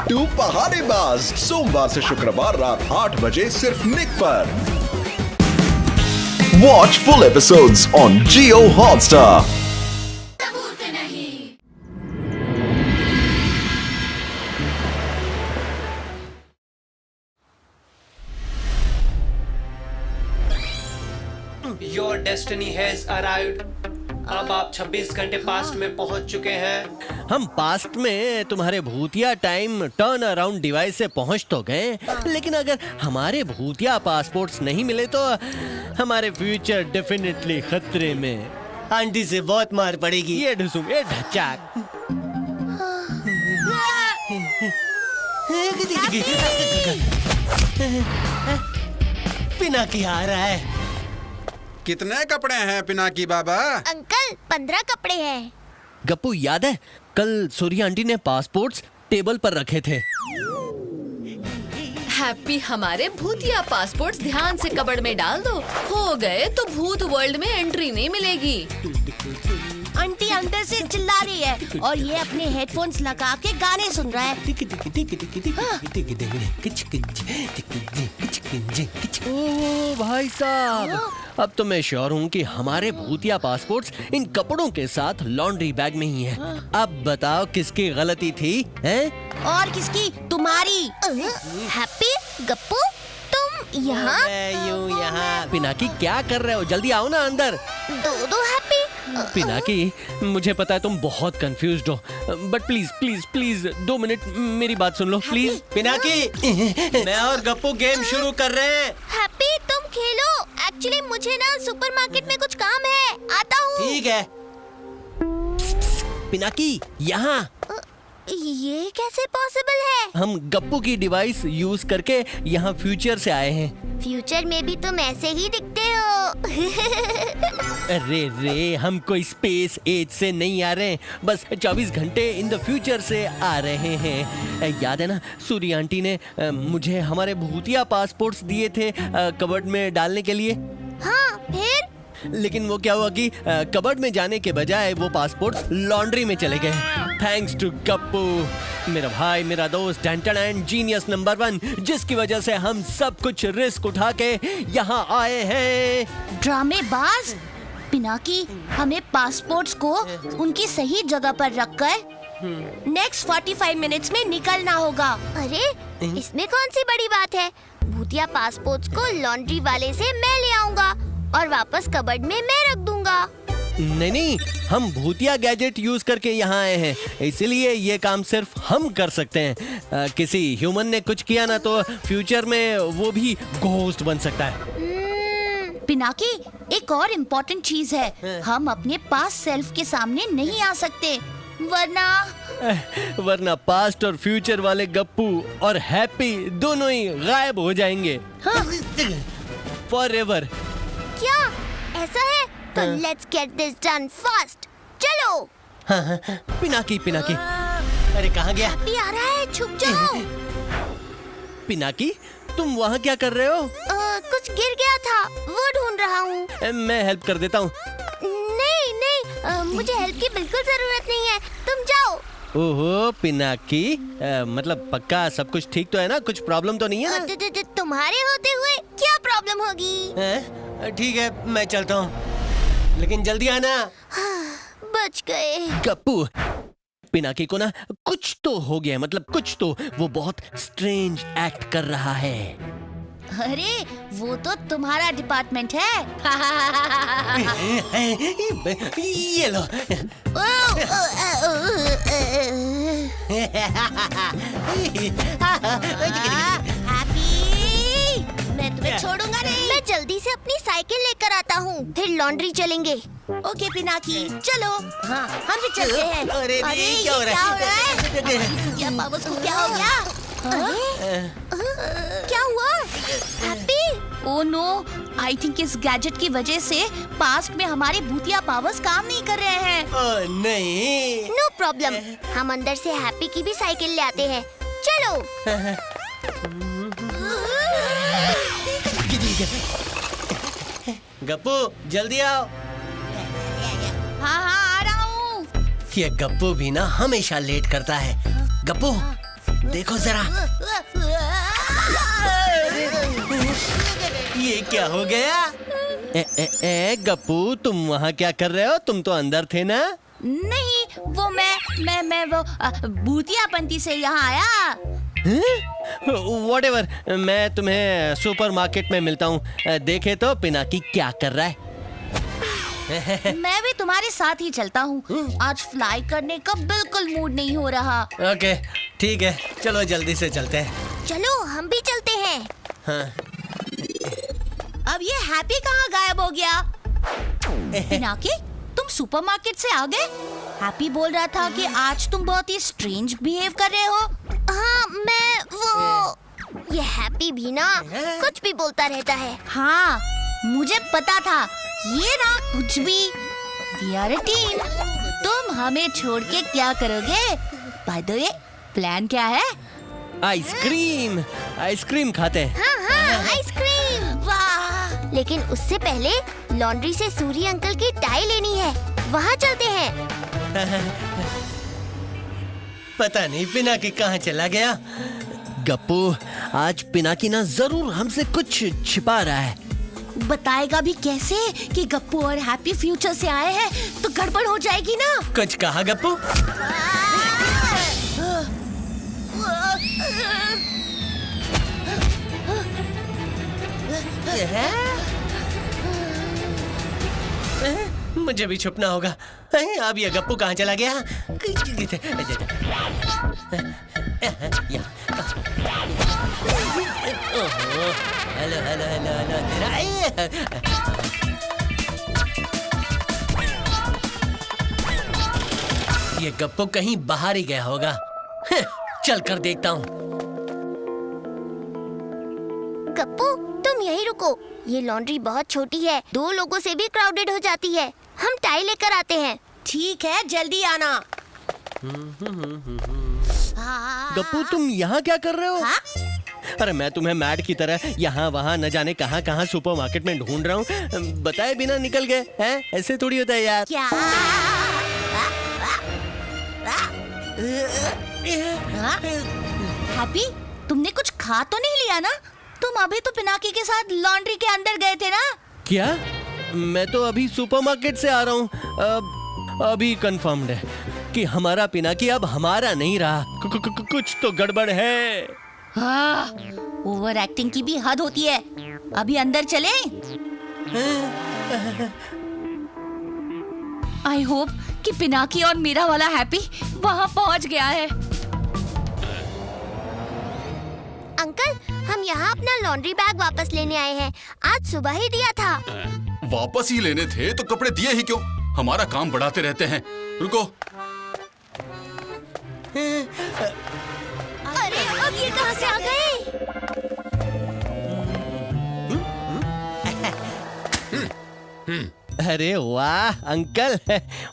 गट्टू पहाड़ीबाज सोमवार से शुक्रवार रात 8 बजे सिर्फ निक पर। Watch full episodes on Jio Hotstar. Your destiny has arrived. अब आप 26 घंटे पास्ट में पहुंच चुके हैं। हम पास्ट में तुम्हारे भूतिया टाइम टर्न अराउंड डिवाइस से पहुंच तो गए, लेकिन अगर हमारे भूतिया पासपोर्ट्स नहीं मिले तो हमारे फ्यूचर डेफिनेटली खतरे में। आंटी से बहुत मार पड़ेगी। ये ढुसुम, ये ढचाक। पिनाकी आ रहा है। कितने कपड़े हैं पिनाकी बाबा? अंकल 15 कपड़े हैं। गप्पू याद है कल सूर्य आंटी ने पासपोर्ट्स टेबल पर रखे थे। हैप्पी हमारे भूतिया पासपोर्ट्स ध्यान से कबड़ में डाल दो, हो गए तो भूत वर्ल्ड में एंट्री नहीं मिलेगी। आंटी अंदर से चिल्ला रही है और ये अपने हेडफोन्स लगा के गाने सुन रहा है। ओह भाई साहब, अब तो मैं श्योर हूँ कि हमारे भूतिया पासपोर्ट्स इन कपड़ों के साथ लॉन्ड्री बैग में ही है। अब बताओ किसकी गलती थी, हैं? और किसकी? तुम्हारी। हैप्पी, गप्पू, तुम यहाँ? यूं यहाँ। पिनाकी क्या कर रहे हो? जल्दी आओ ना अंदर। दो हैप्पी। पिनाकी, मुझे पता है तुम बहुत कंफ्यूज्ड हो, but please please please 2 minute मेरी बात सुन लो प्लीज। पिनाकी, मैं और गप्पू गेम शुरू कर रहे हैं। हैप्पी तुम खेलो, एक्चुअली मुझे ना सुपरमार्केट में कुछ काम है, आता हूँ। ठीक है। पिनाकी यहाँ। ये कैसे पॉसिबल है? हम गप्पू की डिवाइस यूज करके यहाँ फ्यूचर से आए हैं। फ्यूचर में भी तुम ऐसे ही दिखते हो। अरे रे, हम कोई स्पेस एज से नहीं आ रहे हैं, बस 24 घंटे इन द फ्यूचर से आ रहे हैं। याद है ना सूर्य आंटी ने मुझे हमारे भूतिया पासपोर्ट्स दिए थे कबर्ड में डालने के लिए। हाँ, फिर? लेकिन वो क्या हुआ कि कबर्ड में जाने के बजाय वो पासपोर्ट्स लॉन्ड्री में चले गए। थैंक्स टू गप्पू, मेरा भाई, मेरा दोस्त, एंड जीनियस नंबर 1, जिसकी वजह से हम सब कुछ रिस्क उठा के यहाँ आए हैं। ड्रामेबाज! पिनाकी, हमें पासपोर्ट्स को उनकी सही जगह पर रखकर नेक्स्ट 45 मिनट्स में निकलना होगा। अरे इसमें कौन सी बड़ी बात है? भूतिया पासपोर्ट्स को लॉन्ड्री वाले से मैं ले आऊंगा और वापस कबर्ड में मैं रख दूंगा। नहीं, हम भूतिया गैजेट यूज करके यहाँ आए हैं, इसलिए ये काम सिर्फ हम कर सकते हैं। किसी ह्यूमन ने कुछ किया ना तो फ्यूचर में वो भी घोस्ट बन सकता है। पिनाकी, एक और इम्पोर्टेंट चीज है, हम अपने पास्ट सेल्फ के सामने नहीं आ सकते, वरना पास्ट और फ्यूचर वाले गप्पू और हैप्पी दोनों ही गायब हो जाएंगे। फॉरएवर। क्या ऐसा है? तो let's get this done fast. चलो। हाँ, पिनाकी। अरे कहाँ गया? हैप्पी आ रहा है, छुप जाओ। पिनाकी, तुम वहाँ क्या कर रहे हो? कुछ गिर गया था, वो ढूंढ रहा हूँ। मैं हेल्प कर देता हूँ। नहीं, मुझे हेल्प की बिल्कुल जरूरत नहीं है, तुम जाओ। ओहो पिनाकी, मतलब पक्का सब कुछ ठीक तो है ना? कुछ प्रॉब्लम तो नहीं है ना? तुम्हारे होते हुए क्या प्रॉब्लम होगी? ठीक है, मैं चलता हूँ, लेकिन जल्दी आना। बच गए। गप्पू, पिनाकी को ना कुछ तो हो गया, मतलब कुछ तो, वो बहुत स्ट्रेंज एक्ट कर रहा है। अरे वो तो तुम्हारा डिपार्टमेंट है। ये लो। हैप्पी, मैं तुम्हें छोड़ूंगा नहीं। मैं जल्दी से अपनी साइकिल लेकर आता हूँ, फिर लॉन्ड्री चलेंगे। ओके पिनाकी, चलो। हाँ, हम भी चलते हैं। अरे ये क्या हो रहा है? क्या बाबूस को क्या हो गया? क्या हुआ? Happy? Oh no, I think इस गैजेट की वजह से पास्ट में हमारे भूतिया पावर्स काम नहीं कर रहे हैं। नहीं। नो प्रॉब्लम, हम अंदर से हैप्पी की भी साइकिल ले आते हैं। चलो। गप्पू जल्दी आओ। हाँ आ रहा हूँ। ये गप्पू भी ना हमेशा लेट करता है। गप्पू देखो जरा, ये क्या हो गया? गप्पू, तुम वहाँ क्या कर रहे हो? तुम तो अंदर थे ना? नहीं, वो मैं वो भूतियापंती से यहाँ आया। Whatever, मैं तुम्हें सुपरमार्केट में मिलता हूँ। देखे तो पिनाकी क्या कर रहा है। मैं भी तुम्हारे साथ ही चलता हूँ। आज फ्लाई करने का बिल्कुल मूड नहीं हो रहा। ओके, ठीक है, चलो जल्दी से चलते हैं। चलो हम भी चलते हैं। हाँ। अब ये हैप्पी कहाँ गायब हो गया? पिनाकी, तुम सुपरमार्केट से आ गए? हैप्पी बोल रहा था कि आज तुम बहुत ही स्ट्रेंज बिहेव कर रहे हो। हाँ, मैं वो ये हैप्पी भी ना कुछ भी बोलता रहता है। हाँ, मुझे पता था, ये ना कुछ भी। We are a team। तुम हमें छोड़ के क्या करोगे? By the way, प्लान क्या है? आइसक्रीम, आइसक्रीम खाते हैं। हाँ, आइसक्रीम। वाह! लेकिन उससे पहले लॉन्ड्री से सूरी अंकल की टाई लेनी है। वहाँ चलते हैं। पता नहीं पिनाकी कहाँ चला गया। गप्पू, आज पिनाकी ना जरूर हमसे कुछ छिपा रहा है। बताएगा भी कैसे कि गप्पू और हैप्पी फ्यूचर से आए हैं, तो गड़बड़ हो जाएगी ना। कुछ कहा गप्पू? मुझे भी छुपना होगा। अब ये गप्पू कहाँ चला गया? Hello hello hello hello. ये गप्पू कहीं बाहर ही गया होगा। चल कर देखता हूँ। गप्पू, तुम यहीं रुको। ये लॉन्ड्री बहुत छोटी है, 2 लोगों से भी क्राउडेड हो जाती है। हम टाई लेकर आते हैं। ठीक है, जल्दी आना। गप्पू, तुम यहाँ क्या कर रहे हो? हाँ? अरे मैं तुम्हें मैड की तरह यहाँ वहाँ न जाने कहाँ कहाँ सुपरमार्केट में ढूंढ रहा हूँ, बताए बिना निकल गए हैं? ऐसे थोड़ी होता है यार। क्या? हैप्पी, तुमने कुछ खा तो नहीं लिया ना? तुम अभी तो पिनाकी के साथ लॉन्ड्री के अंदर गए थे ना? क्या? मैं तो अभी सुपरमार्केट से आ रहा हूँ। अभी कंफर्म्ड है कि हमारा पिनाकी अब हमारा नहीं रहा। कुछ तो गड़बड़ है। हाँ, ओवर एक्टिंग की भी हद होती है। अभी अंदर चले? आई होप कि पिनाकी और मेरा वाला हैप्पी वहाँ पहुँच गया है। अंकल, हम यहाँ अपना लॉन्ड्री बैग वापस लेने आए हैं। आज सुबह ही दिया था। वापस ही लेने थे तो कपड़े दिए ही क्यों? हमारा काम बढ़ाते रहते हैं। रुको। अरे, अब ये कहाँ से आ गए? अरे वाह अंकल,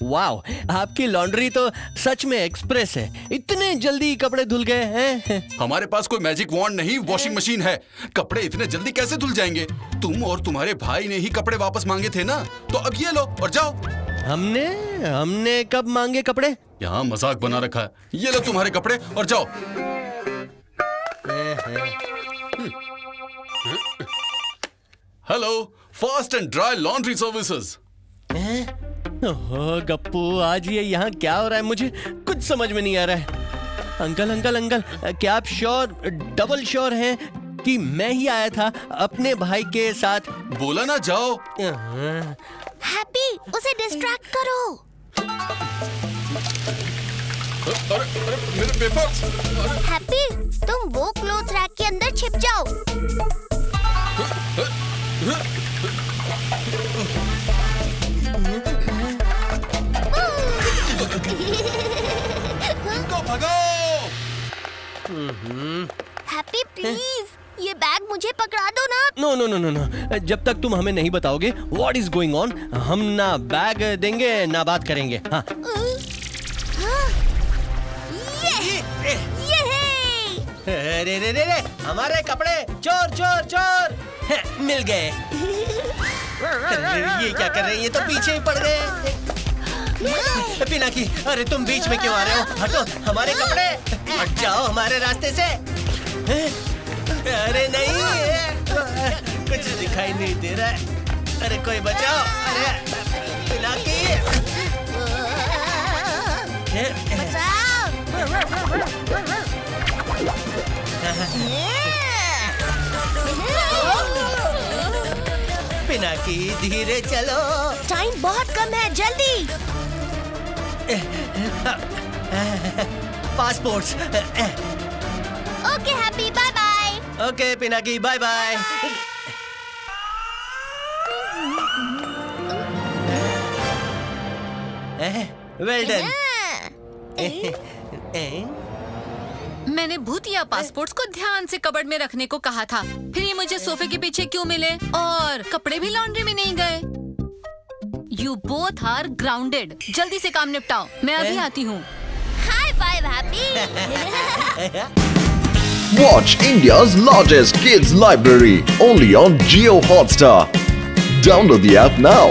वाह, आपकी लॉन्ड्री तो सच में एक्सप्रेस है। इतने जल्दी कपड़े धुल गए हैं। हमारे पास कोई मैजिक वॉन्ड नहीं, वॉशिंग मशीन है। कपड़े इतने जल्दी कैसे धुल जाएंगे? तुम और तुम्हारे भाई ने ही कपड़े वापस मांगे थे ना, तो अब ये लो और जाओ। हमने कब मांगे कपड़े? यहाँ मजाक बना रखा है। ये लो तुम्हारे कपड़े और जाओ। Hello, fast and dry laundry services. Oh Gappu, आज ये यहाँ क्या हो रहा है? मुझे कुछ समझ में नहीं आ रहा है। अंकल, क्या आप डबल श्योर हैं कि मैं ही आया था अपने भाई के साथ? बोला ना जाओ। हैप्पी, उसे डिस्ट्रैक्ट करो। अरे मेरे पेपर्स। हैप्पी, तुम वो क्लोथ रैक के अंदर छिप जाओ। भगाओ। हैप्पी प्लीज, ये बैग मुझे पकड़ा दो ना। नो, जब तक तुम हमें नहीं बताओगे व्हाट इज गोइंग ऑन, हम ना बैग देंगे ना बात करेंगे। हाँ। रे, हमारे कपड़े चोर मिल गए। ये क्या कर रहे हैं? ये तो पीछे ही पड़ गए। पिनाकी, अरे तुम बीच में क्यों आ रहे हो? हटो, हमारे कपड़े। हट जाओ हमारे रास्ते से। अरे नहीं, कुछ दिखाई नहीं दे रहा है। अरे कोई बचाओ। अरे पिनाकी। पिनाकी धीरे चलो, टाइम बहुत कम है, जल्दी। Passports. Okay happy, bye bye. Okay Pinaki, bye bye. Well done. मैंने भूतिया पासपोर्ट्स को ध्यान से कबर्ड में रखने को कहा था, फिर ये मुझे सोफे के पीछे क्यों मिले और कपड़े भी लॉन्ड्री में नहीं गए? You both are grounded. जल्दी से काम निपटाओ, मैं अभी आती हूँ। High five happy. Watch India's largest kids library only on Jio Hotstar. Download the app now.